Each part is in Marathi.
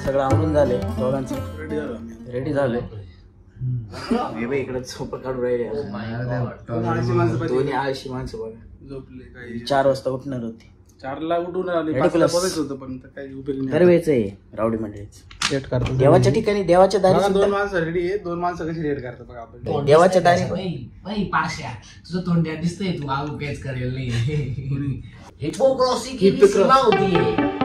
सगळं आवरून झाले दोघांचं, रेडी झाले. इकडे झोप काढून राहिले. दोन्ही आळशी माणसं बघा. 4 वाजता उठणार होती. 4ला उठून आले, 5ला बसायचं होतं पण काही उपयोग नाही. दरवेळेच आहे रावडी मंडळीच. लेट करतो देवाच्या ठिकाणी, देवाच्या दारी. 2 माणसं रेडी आहे, 2 माणसं कशी लेट करतात बघा आपण. देवाच्या दारी पाशा तुझं तोंड्या दिसतंय, तू आगू काहीच करेल नाही. हिपोक्रॉसी की सीमा होती है.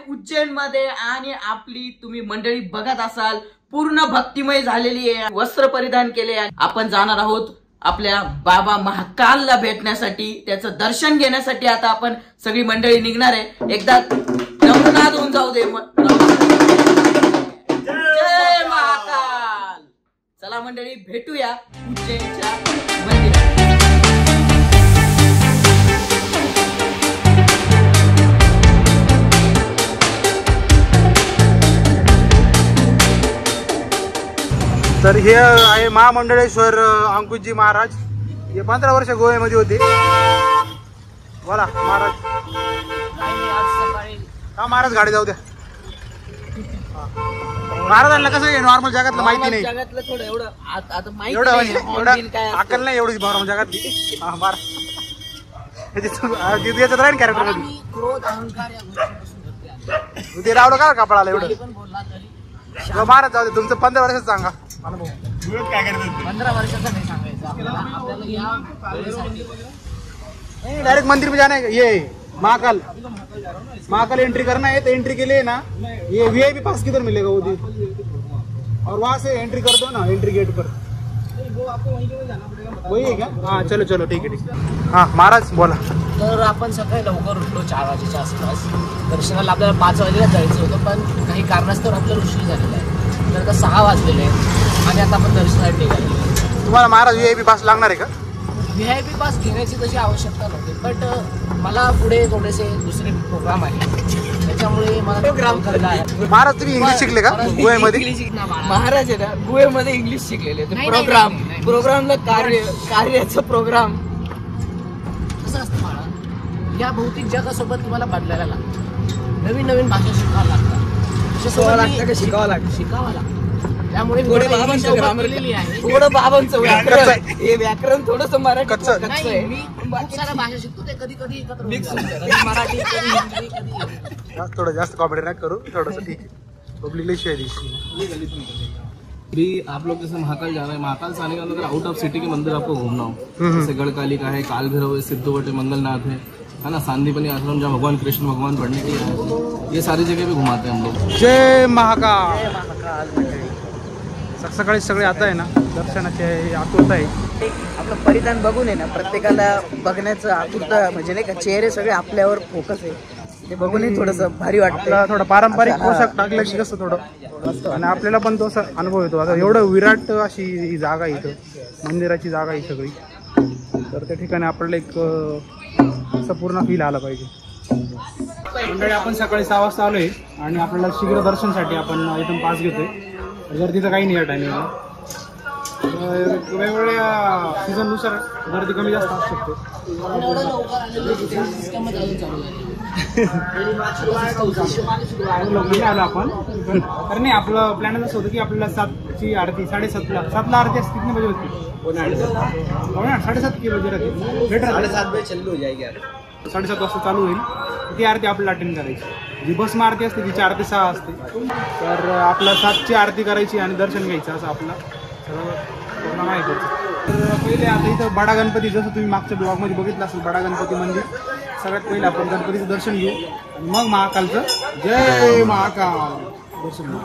उज्जैन मध्ये आणि आपली तुम्ही मंडळी बघत असाल पूर्ण भक्तिमय झालेली आहे. वस्त्र परिधान केले. आपण जाणार आहोत आपल्या बाबा महाकालला भेटण्यासाठी, त्याचं दर्शन घेण्यासाठी. आता आपण सगळी मंडळी निघणार आहे. एकदा नमनाद होऊन जाऊ दे. जय महाकाल. चला मंडळी, भेटूया उज्जैनच्या मंदिरात. तर हे आहे महामंडळेश्वर अंकुशजी महाराज. हे 15 वर्ष गोव्यामध्ये होते. बोला महाराज. हा महाराज, गाडी जाऊ द्या. महाराजांना कसं आहे, नॉर्मल जगातलं माहिती नाही, जगातलं थोडं एवढं एवढं अक्कल नाही एवढी नॉर्मल जगातली. हा महाराज याच्यात राहील कॅरेक्टर मध्ये. क्रोध अहंकार या गोष्टीपासून ते रावलं का कपडाला एवढं. महाराज जाऊ दे, तुमचं 15 वर्षाचं सांगा. 15 वर्षाचा नाही सांगायचं आपल्याला या वेळेसाठी. डायरेक्ट मंदिर में जाना है. ये महाकाल एंट्री करना है तो एंट्री के लिए ना ये वीआईपी पास किधर मिलेगा वो दी, और वहाँ से एंट्री कर दो ना एंट्री गेट पर. वो आपको वहीं पे जाना पड़ेगा. वही है क्या? हाँ चलो चलो ठीक है. हाँ महाराज बोला. तर आपण सकाळी लवकर उठलो 4 वाजेच्या आसपास. दर्शनाला आपल्याला 5 वाजेला जायचं होतं, पण काही कारणास्तव आपल्याला उशीर झालेला आहे. तर आता 6 वाजलेले आहेत आणि आता आपण दर्शनासाठी निघालो. तुम्हाला महाराज वीआईपी पास लागणार आहे का? व्हीआयपी पास घेण्याची तशी आवश्यकता नव्हती, बट मला पुढे थोडेसे दुसरे प्रोग्राम आहे, त्याच्यामुळे मला प्रोग्राम करायला आहे. महाराज तुम्ही इंग्लिश शिकले का गोव्यामध्ये? महाराज आहे ना, गोव्यामध्ये इंग्लिश शिकलेले. प्रोग्रामला कार्याचा प्रोग्राम कसं असतं मला, या भौतिक जगासोबत तुम्हाला बदलायला लागतं. नवीन भाषा शिकावं लागतं, शिकावं लागतं. त्यामुळे थोडं बाबांचं व्याकरण थोडस मराठी कच्चं आहे. मी खूप साऱ्या भाषा शिकतो, ते कधी कधी एकत्र मराठी थोडं जास्त कॉमेडी नाही करू, थोडस ठीक है. भी आप लोग जैसे महाकाल जा रहे हैं, महाकाल से आने का अगर आउट ऑफ सिटी के मंदिर आपको घूमना हो, जैसे गढ़कालिका है, काल भैरव है, सिद्धोवट है, मंगलनाथ है ना, सांदीपनी आश्रम जहाँ भगवान कृष्ण भगवान पढ़ने के लिए, ये सारी जगह भी घुमाते हैं हम लोग. जय महाकाल. सकाळी सगळे आता आहे ना, दर्शनाची आतुरता आहे. आपलं परिधान बघून आहे ना, प्रत्येकाला बघण्याचं आतुरता, म्हणजे नाही का, चेहरे सगळे आपल्यावर फोकस आहे. ते बघूनही थोडंसं भारी वाटतं. थोडं पारंपरिक पोशाख टाकलं की कसं थोडं, आणि आपल्याला पण तो असा अनुभव येतो. आता एवढं विराट अशी ही जागा आहे इथं, मंदिराची जागा ही सगळी, तर त्या ठिकाणी आपल्याला एक असं पूर्ण फील आला पाहिजे. मंडळी, आपण सकाळी 6 वाजता आलोय आणि आपल्याला शीघ्र दर्शनसाठी आपण इथून पास घेतोय. गर्दीचं काही नाही या टायमिंगला. वेगवेगळ्या सीझननुसार गर्दी कमी जास्त असू शकते. आलो आपण, तर नाही आपलं प्लॅन असं होतं की आपल्याला 7ची आरती 7:30ला आरती असते. किती बजे होती? 7:30 की बजे राहते. 7:30 वाजता चालू होईल. ती आरती आपल्याला अटेंड करायची. जी बस आरती असते ती 4 ते 6 असते. तर आपला 7ची आरती करायची आणि दर्शन घ्यायचं, असं आपला सगळं पूर्ण माहिती होतं. तर पहिले आता इथं बडा गणपती, जसं तुम्ही मागच्या ब्लॉगमध्ये बघितलं असेल, बडा गणपती मंदिर. सगळ्यात पहिले आपण गणपतीचं दर्शन घेऊ आणि मग महाकालचं जय महाकाल दर्शन घेऊ.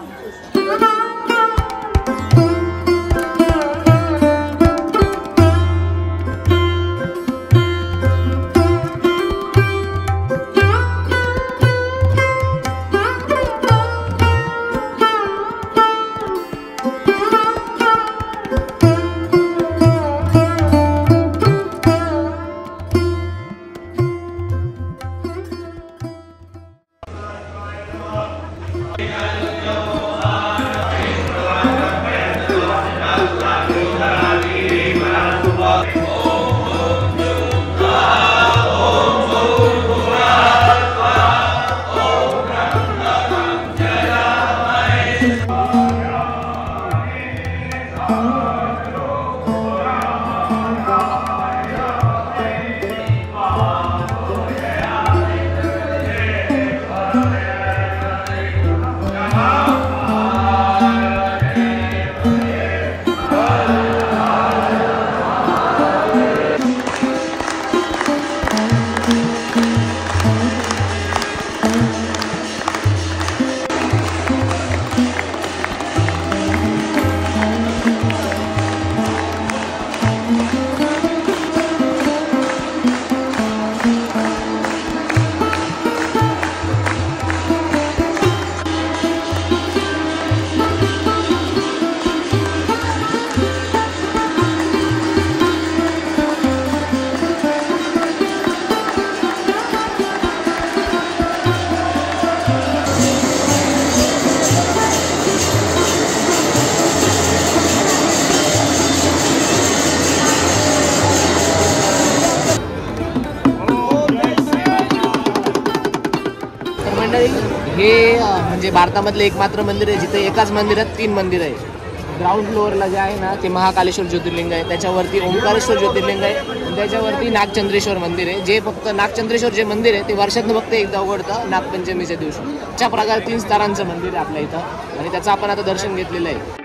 म्हणजे भारतामधलं एकमात्र मंदिर आहे जिथे एकाच मंदिरात 3 मंदिर आहे. ग्राउंड फ्लोअरला जे आहे ना ते महाकालेश्वर ज्योतिर्लिंग आहे, त्याच्यावरती ओंकारेश्वर ज्योतिर्लिंग आहे आणि त्याच्यावरती नागचंद्रेश्वर मंदिर आहे. जे फक्त नागचंद्रेश्वर जे मंदिर आहे ते वर्षातनं फक्त एकदा उघडतं नागपंचमीच्या दिवशी. अशा प्रकारे 3 स्तरांचं मंदिर आहे आपल्या इथं आणि त्याचं आपण आता दर्शन घेतलेलं आहे.